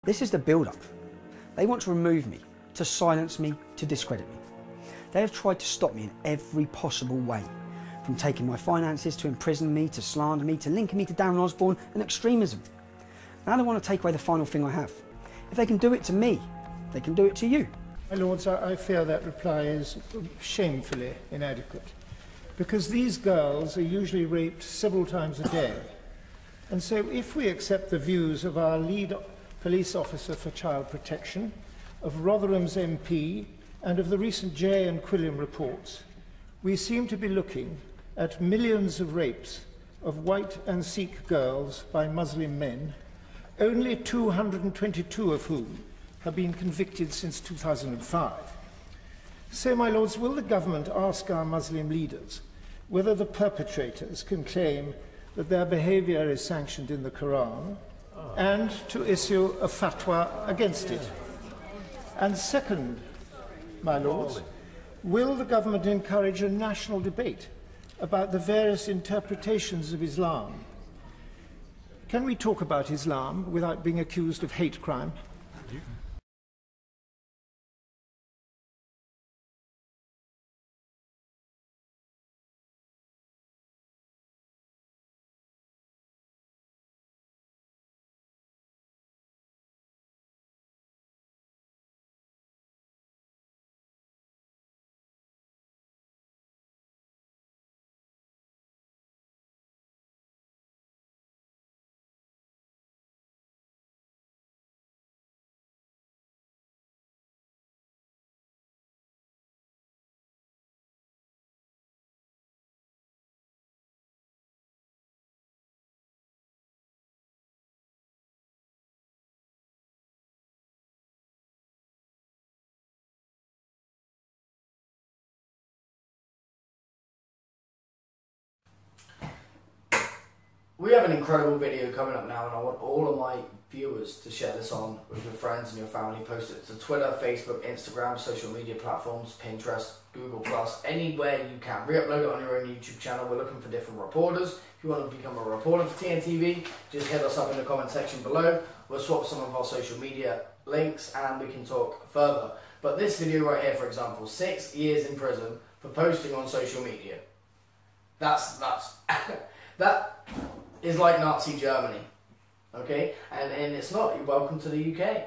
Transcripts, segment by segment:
This is the build-up. They want to remove me, to silence me, to discredit me. They have tried to stop me in every possible way, from taking my finances to imprison me, to slander me, to linking me to Darren Osborne and extremism. Now they want to take away the final thing I have. If they can do it to me, they can do it to you. My Lords, I fear that reply is shamefully inadequate, because these girls are usually raped several times a day. And so if we accept the views of our lead police officer for child protection, of Rotherham's MP, and of the recent Jay and Quilliam reports, we seem to be looking at millions of rapes of white and Sikh girls by Muslim men, only 222 of whom have been convicted since 2005. So, my Lords, will the government ask our Muslim leaders whether the perpetrators can claim that their behaviour is sanctioned in the Quran, and to issue a fatwa against it? And second, my Lords, will the government encourage a national debate about the various interpretations of Islam? Can we talk about Islam without being accused of hate crime? We have an incredible video coming up now, and I want all of my viewers to share this on with your friends and your family. Post it to Twitter, Facebook, Instagram, social media platforms, Pinterest, Google+, anywhere you can. Re-upload it on your own YouTube channel. We're looking for different reporters. If you want to become a reporter for TNTV, just hit us up in the comment section below. We'll swap some of our social media links and we can talk further. But this video right here, for example, 6 years in prison for posting on social media. That is like Nazi Germany, okay? And it's not. You're welcome to the UK.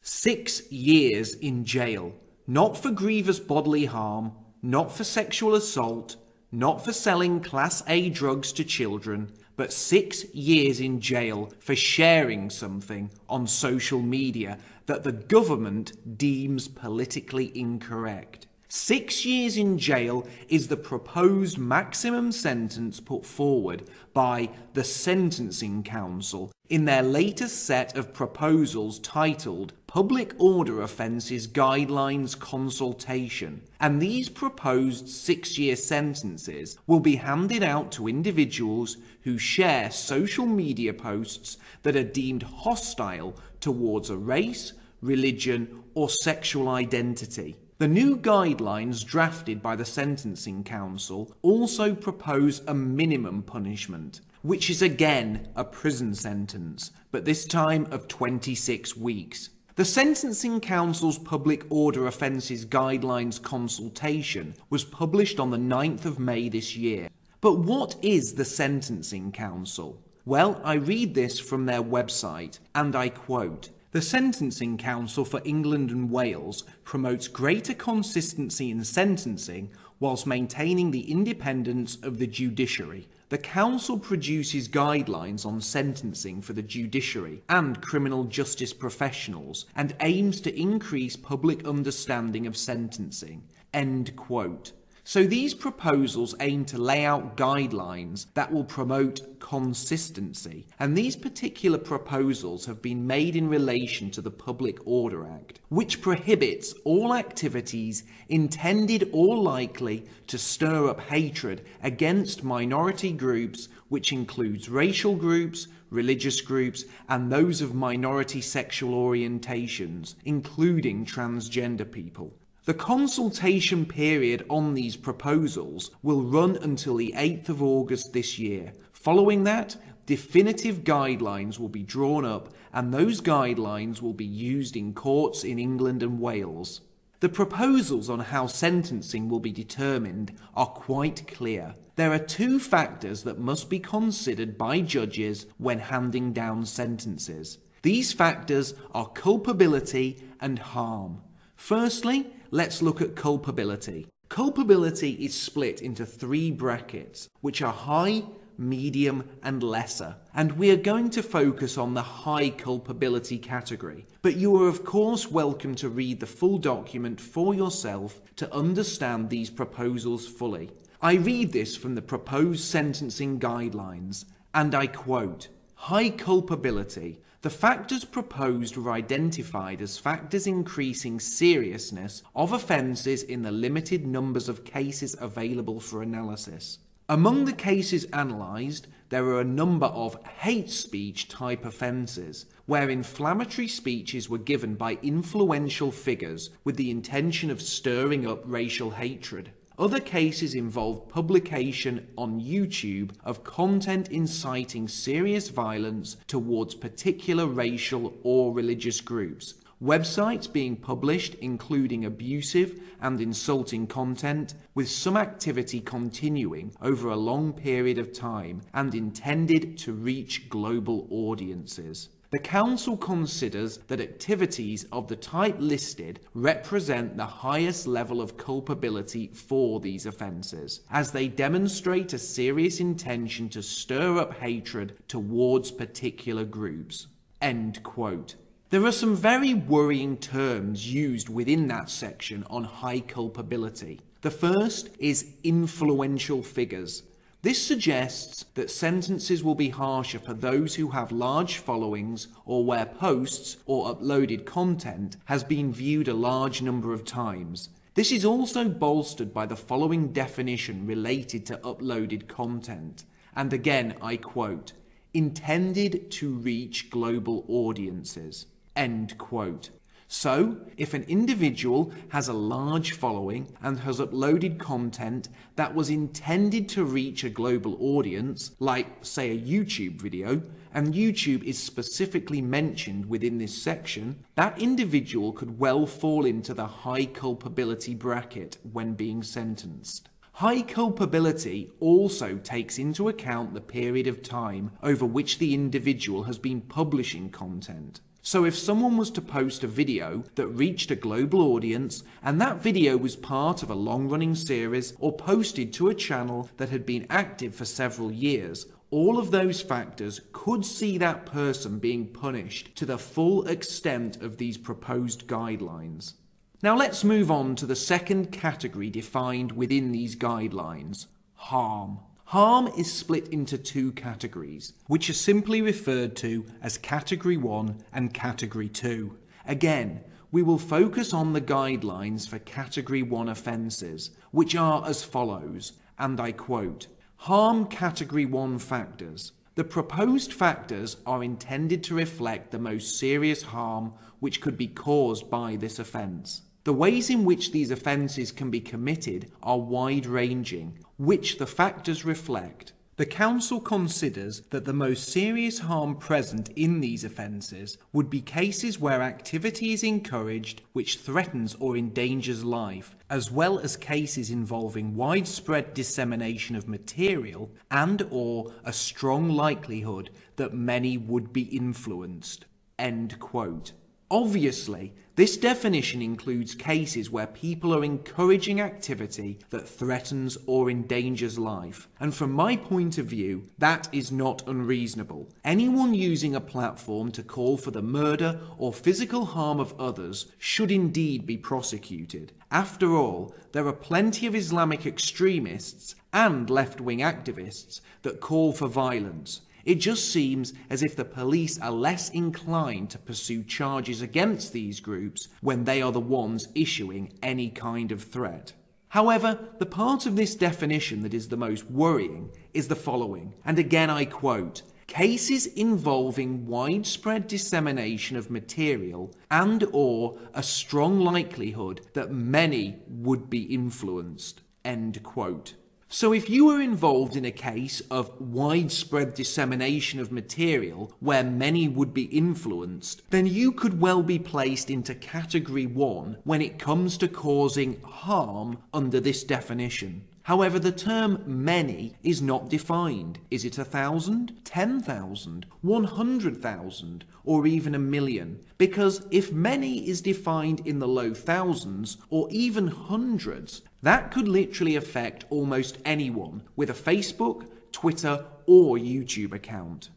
6 years in jail, not for grievous bodily harm, not for sexual assault, not for selling Class A drugs to children, but 6 years in jail for sharing something on social media that the government deems politically incorrect. 6 years in jail is the proposed maximum sentence put forward by the Sentencing Council in their latest set of proposals titled Public Order Offences Guidelines Consultation. And these proposed 6-year sentences will be handed out to individuals who share social media posts that are deemed hostile towards a race, religion, or sexual identity. The new guidelines drafted by the Sentencing Council also propose a minimum punishment, which is again a prison sentence, but this time of 26 weeks. The Sentencing Council's Public Order Offences Guidelines consultation was published on the 9th of May this year. But what is the Sentencing Council? Well, I read this from their website, and I quote, "The Sentencing Council for England and Wales promotes greater consistency in sentencing whilst maintaining the independence of the judiciary. The Council produces guidelines on sentencing for the judiciary and criminal justice professionals and aims to increase public understanding of sentencing." End quote. So these proposals aim to lay out guidelines that will promote consistency, and these particular proposals have been made in relation to the Public Order Act, which prohibits all activities intended or likely to stir up hatred against minority groups, which includes racial groups, religious groups, and those of minority sexual orientations, including transgender people. The consultation period on these proposals will run until the 8th of August this year. Following that, definitive guidelines will be drawn up and those guidelines will be used in courts in England and Wales. The proposals on how sentencing will be determined are quite clear. There are two factors that must be considered by judges when handing down sentences. These factors are culpability and harm. Firstly, let's look at culpability. Culpability is split into three brackets, which are high, medium and lesser, and we are going to focus on the high culpability category, but you are of course welcome to read the full document for yourself to understand these proposals fully. I read this from the proposed sentencing guidelines, and I quote, "High culpability. The factors proposed were identified as factors increasing seriousness of offences in the limited numbers of cases available for analysis. Among the cases analysed, there are a number of hate speech type offences, where inflammatory speeches were given by influential figures with the intention of stirring up racial hatred. Other cases involve publication on YouTube of content inciting serious violence towards particular racial or religious groups. Websites being published including abusive and insulting content, with some activity continuing over a long period of time and intended to reach global audiences. The Council considers that activities of the type listed represent the highest level of culpability for these offences, as they demonstrate a serious intention to stir up hatred towards particular groups." End quote. There are some very worrying terms used within that section on high culpability. The first is influential figures. This suggests that sentences will be harsher for those who have large followings or where posts or uploaded content has been viewed a large number of times. This is also bolstered by the following definition related to uploaded content. And again, I quote, "intended to reach global audiences." End quote. So, if an individual has a large following and has uploaded content that was intended to reach a global audience, like, say, a YouTube video, and YouTube is specifically mentioned within this section, that individual could well fall into the high culpability bracket when being sentenced. High culpability also takes into account the period of time over which the individual has been publishing content. So if someone was to post a video that reached a global audience, and that video was part of a long-running series or posted to a channel that had been active for several years, all of those factors could see that person being punished to the full extent of these proposed guidelines. Now let's move on to the second category defined within these guidelines: harm. Harm is split into two categories, which are simply referred to as Category 1 and Category 2. Again, we will focus on the guidelines for Category 1 offences, which are as follows, and I quote, "Harm Category 1 factors. The proposed factors are intended to reflect the most serious harm which could be caused by this offence. The ways in which these offences can be committed are wide-ranging, which the factors reflect. The Council considers that the most serious harm present in these offences would be cases where activity is encouraged which threatens or endangers life, as well as cases involving widespread dissemination of material and/or a strong likelihood that many would be influenced." End quote. Obviously, this definition includes cases where people are encouraging activity that threatens or endangers life, and from my point of view, that is not unreasonable. Anyone using a platform to call for the murder or physical harm of others should indeed be prosecuted. After all, there are plenty of Islamic extremists and left-wing activists that call for violence. It just seems as if the police are less inclined to pursue charges against these groups when they are the ones issuing any kind of threat. However, the part of this definition that is the most worrying is the following, and again I quote, "Cases involving widespread dissemination of material and/or a strong likelihood that many would be influenced." End quote. So if you were involved in a case of widespread dissemination of material where many would be influenced, then you could well be placed into category 1 when it comes to causing harm under this definition. However, the term many is not defined. Is it 1,000, 10,000, 100,000, or even 1,000,000? Because if many is defined in the low thousands or even hundreds, that could literally affect almost anyone with a Facebook, Twitter, or YouTube account.